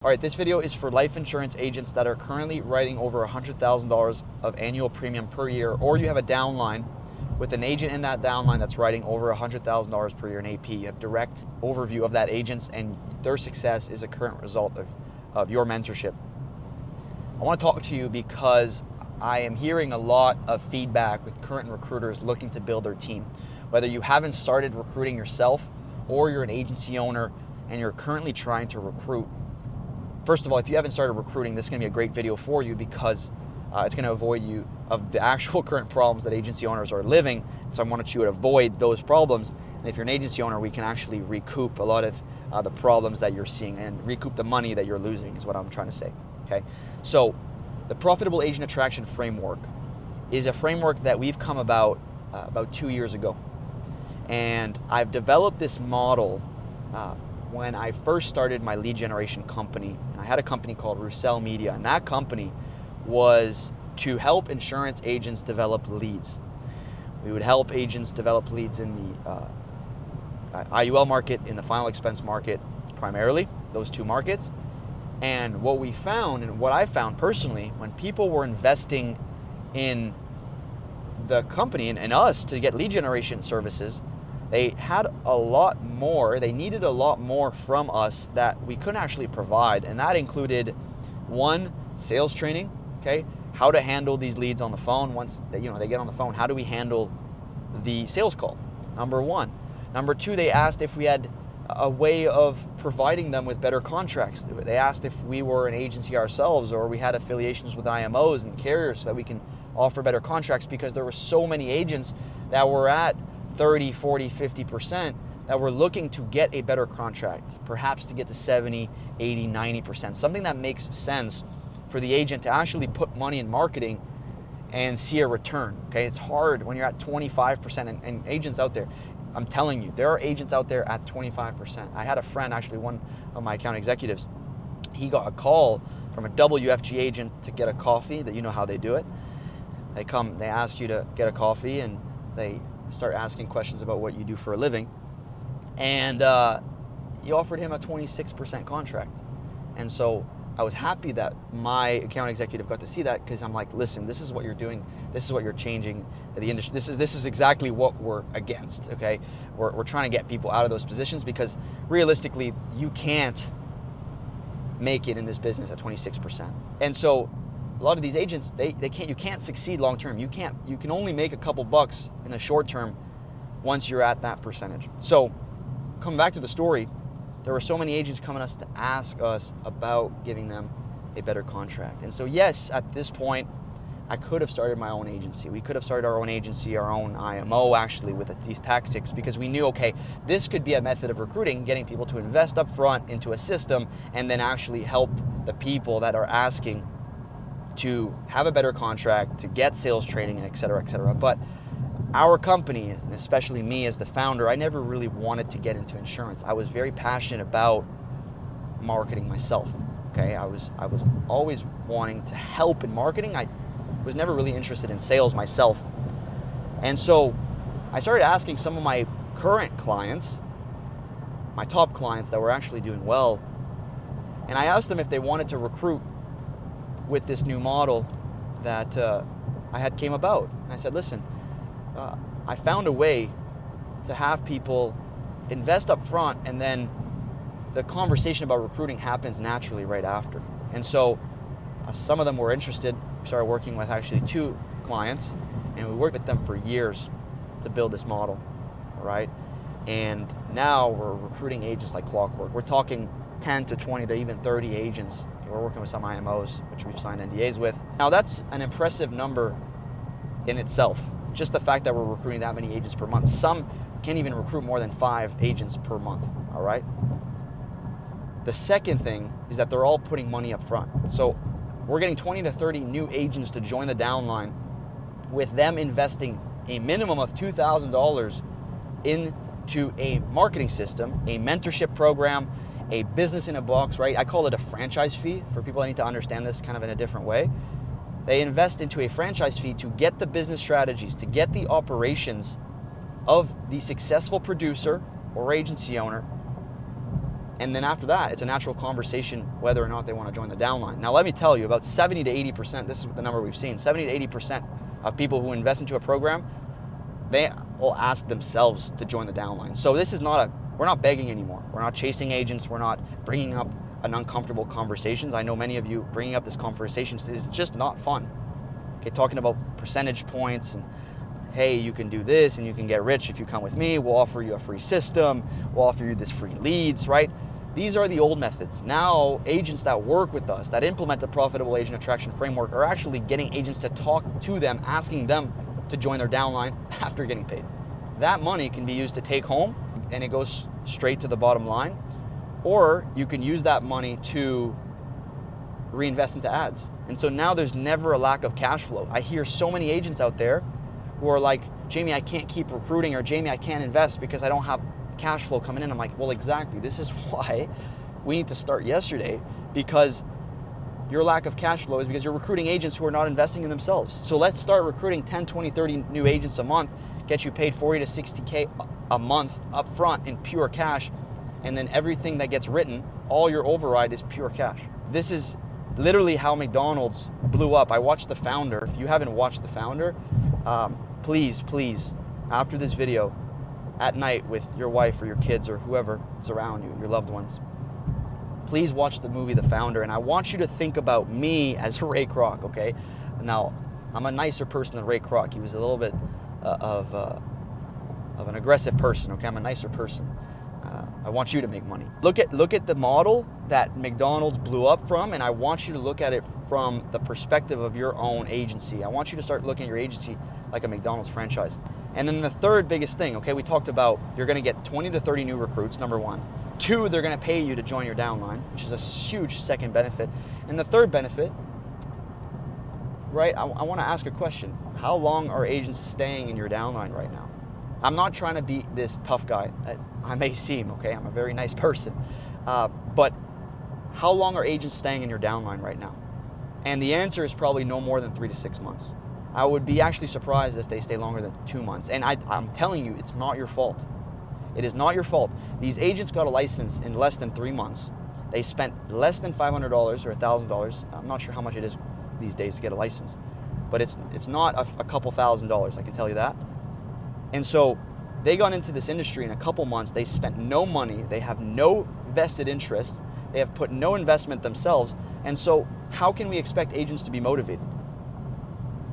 All right, this video is for life insurance agents that are currently writing over $100,000 of annual premium per year, or you have a downline with an agent in that downline that's writing over $100,000 per year in AP. You have direct overview of that agents, and their success is a current result of your mentorship. I want to talk to you because I am hearing a lot of feedback with current recruiters looking to build their team. Whether you haven't started recruiting yourself or you're an agency owner and you're currently trying to recruit. First of all, if you haven't started recruiting, this is going to be a great video for you because it's going to avoid you of the actual current problems that agency owners are living. So I wanted you to avoid those problems. And if you're an agency owner, we can actually recoup a lot of the problems that you're seeing and recoup the money that you're losing is what I'm trying to say. Okay, so the Profitable Agent Attraction Framework is a framework that we've come about 2 years ago. And I've developed this model when I first started my lead generation company. And I had a company called Roussel Media, and that company was to help insurance agents develop leads. We would help agents develop leads in the IUL market, in the final expense market, primarily, those two markets. And what we found, and what I found personally, when people were investing in the company and us to get lead generation services, they had a lot more, they needed a lot more from us that we couldn't actually provide. And that included, one, sales training, okay? How to handle these leads on the phone once they get on the phone. How do we handle the sales call? Number one. Number two, they asked if we had a way of providing them with better contracts. They asked if we were an agency ourselves or we had affiliations with IMOs and carriers so that we can offer better contracts, because there were so many agents that were at 30, 40, 50% that were looking to get a better contract, perhaps to get to 70, 80, 90%, something that makes sense for the agent to actually put money in marketing and see a return. Okay, it's hard when you're at 25%, and agents out there, I'm telling you, there are agents out there at 25%. I had a friend, actually one of my account executives, he got a call from a WFG agent to get a coffee, that you know how they do it. They come, they ask you to get a coffee, and they start asking questions about what you do for a living. And you offered him a 26% contract. And so I was happy that my account executive got to see that, because I'm like, listen, this is what you're doing. This is what you're changing the industry. This is exactly what we're against, okay? We're trying to get people out of those positions, because realistically, you can't make it in this business at 26%. And so a lot of these agents, you can't succeed long term. You can only make a couple bucks in the short term once you're at that percentage. So coming back to the story, there were so many agents coming us to ask us about giving them a better contract. And so yes, at this point, I could have started my own agency. We could have started our own agency, our own IMO actually, with these tactics, because we knew, okay, this could be a method of recruiting, getting people to invest up front into a system and then actually help the people that are asking to have a better contract, to get sales training, et cetera, et cetera. But our company, and especially me as the founder, I never really wanted to get into insurance. I was very passionate about marketing myself, okay? I was always wanting to help in marketing. I was never really interested in sales myself. And so I started asking some of my current clients, my top clients that were actually doing well, and I asked them if they wanted to recruit with this new model that I had came about. And I said, listen, I found a way to have people invest up front, and then the conversation about recruiting happens naturally right after. And so some of them were interested. We started working with actually 2 clients, and we worked with them for years to build this model, all right? And now we're recruiting agents like clockwork. We're talking 10 to 20 to even 30 agents. We're working with some IMOs, which we've signed NDAs with. Now that's an impressive number in itself. Just the fact that we're recruiting that many agents per month. Some can't even recruit more than 5 agents per month, all right? The second thing is that they're all putting money up front. So we're getting 20 to 30 new agents to join the downline, with them investing a minimum of $2,000 into a marketing system, a mentorship program, a business in a box, right? I call it a franchise fee for people that need to understand this kind of in a different way. They invest into a franchise fee to get the business strategies, to get the operations of the successful producer or agency owner And then after that, it's a natural conversation whether or not they want to join the downline. Now, let me tell you, about 70 to 80%, this is the number we've seen, 70 to 80% of people who invest into a program, they will ask themselves to join the downline. So this is not we're not begging anymore. We're not chasing agents. We're not bringing up an uncomfortable conversations. I know many of you bringing up this conversation is just not fun. Okay, talking about percentage points and, hey, you can do this and you can get rich if you come with me. We'll offer you a free system. We'll offer you this free leads, right? These are the old methods. Now, agents that work with us, that implement the Profitable Agent Attraction Framework, are actually getting agents to talk to them, asking them to join their downline after getting paid. That money can be used to take home, and it goes straight to the bottom line, or you can use that money to reinvest into ads. And so now there's never a lack of cash flow. I hear so many agents out there who are like, Jamie, I can't keep recruiting, or Jamie, I can't invest because I don't have cash flow coming in. I'm like, well, exactly. This is why we need to start yesterday, because your lack of cash flow is because you're recruiting agents who are not investing in themselves. So let's start recruiting 10, 20, 30 new agents a month, get you paid 40 to 60K a month up front in pure cash, and then everything that gets written, all your override is pure cash. This is literally how McDonald's blew up. I watched The Founder. If you haven't watched The Founder, please, after this video, at night with your wife or your kids or whoever is around you, your loved ones, please watch the movie The Founder. And I want you to think about me as Ray Kroc, okay? Now, I'm a nicer person than Ray Kroc. He was a little bit of an aggressive person, okay? I'm a nicer person. I want you to make money. Look at the model that McDonald's blew up from, and I want you to look at it from the perspective of your own agency. I want you to start looking at your agency like a McDonald's franchise. And then the third biggest thing, okay, we talked about you're gonna get 20 to 30 new recruits, number one. Two, they're gonna pay you to join your downline, which is a huge second benefit. And the third benefit, right, I wanna ask a question. How long are agents staying in your downline right now? I'm not trying to be this tough guy. I may seem, okay? I'm a very nice person. But how long are agents staying in your downline right now? And the answer is probably no more than 3 to 6 months. I would be actually surprised if they stay longer than 2 months. And I'm telling you, it's not your fault. It is not your fault. These agents got a license in less than 3 months. They spent less than $500 or $1,000. I'm not sure how much it is these days to get a license. But it's not a couple $1,000s, I can tell you that. And so they got into this industry in a couple months. They spent no money. They have no vested interest. They have put no investment themselves. And so how can we expect agents to be motivated?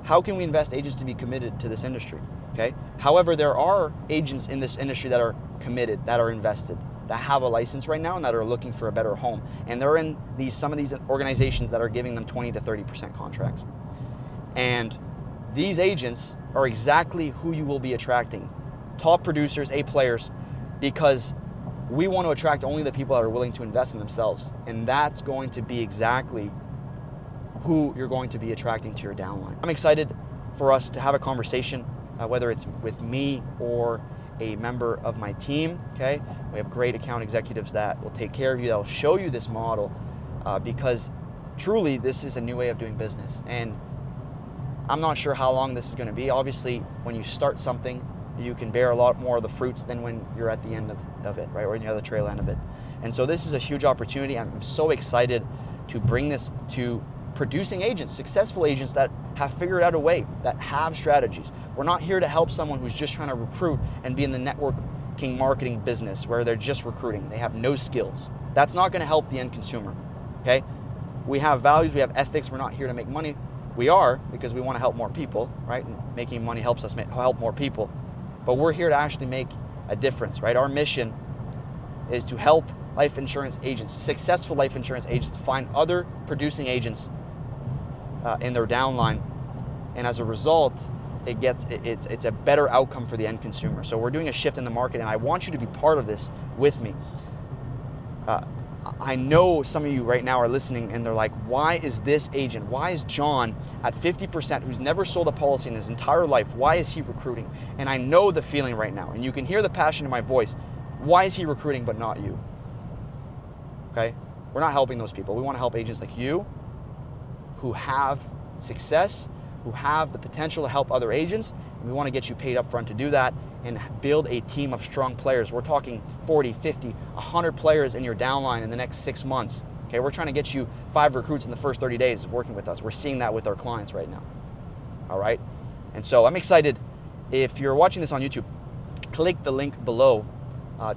How can we invest agents to be committed to this industry? Okay. However, there are agents in this industry that are committed, that are invested, that have a license right now and that are looking for a better home. And they're in some of these organizations that are giving them 20 to 30% contracts. And these agents are exactly who you will be attracting. Top producers, A players, because we want to attract only the people that are willing to invest in themselves. And that's going to be exactly who you're going to be attracting to your downline. I'm excited for us to have a conversation, whether it's with me or a member of my team, okay? We have great account executives that will take care of you, that will show you this model, because truly this is a new way of doing business. And I'm not sure how long this is going to be. Obviously, when you start something, you can bear a lot more of the fruits than when you're at the end of it, right? Or near the trail end of it. And so this is a huge opportunity. I'm so excited to bring this to producing agents, successful agents that have figured out a way, that have strategies. We're not here to help someone who's just trying to recruit and be in the networking marketing business where they're just recruiting. They have no skills. That's not going to help the end consumer, okay? We have values, we have ethics. We're not here to make money. We are, because we want to help more people, right? And making money helps us help more people. But we're here to actually make a difference, right? Our mission is to help life insurance agents, successful life insurance agents, find other producing agents in their downline. And as a result, it's a better outcome for the end consumer. So we're doing a shift in the market, and I want you to be part of this with me. I know some of you right now are listening and they're like, why is this agent, why is John at 50% who's never sold a policy in his entire life, why is he recruiting? And I know the feeling right now, and you can hear the passion in my voice. Why is he recruiting but not you? Okay? We're not helping those people. We want to help agents like you who have success, who have the potential to help other agents, and we want to get you paid up front to do that and build a team of strong players. We're talking 40, 50, 100 players in your downline in the next 6 months. Okay, we're trying to get you 5 recruits in the first 30 days of working with us. We're seeing that with our clients right now. All right, and so I'm excited. If you're watching this on YouTube, click the link below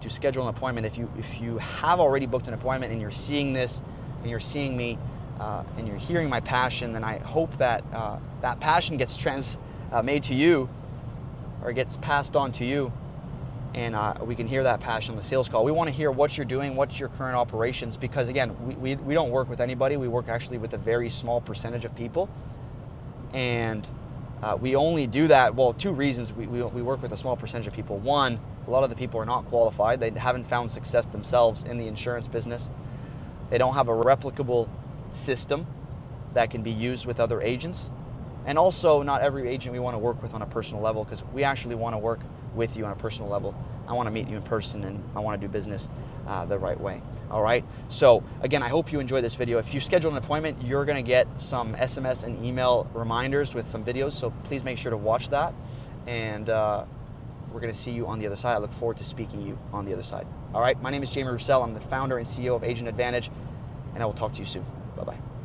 to schedule an appointment. If you have already booked an appointment and you're seeing this and you're seeing me and you're hearing my passion, then I hope that that passion gets made to you, or gets passed on to you, and we can hear that passion on the sales call. We want to hear what you're doing, what's your current operations, because again, we don't work with anybody. We work actually with a very small percentage of people, and we only do that, well, 2 reasons we work with a small percentage of people. One, a lot of the people are not qualified. They haven't found success themselves in the insurance business. They don't have a replicable system that can be used with other agents. And also, not every agent we want to work with on a personal level, because we actually want to work with you on a personal level. I want to meet you in person, and I want to do business the right way. All right. So again, I hope you enjoyed this video. If you schedule an appointment, you're going to get some SMS and email reminders with some videos. So please make sure to watch that. And we're going to see you on the other side. I look forward to speaking to you on the other side. All right. My name is Jamie Roussel. I'm the founder and CEO of Agent Advantage, and I will talk to you soon. Bye-bye.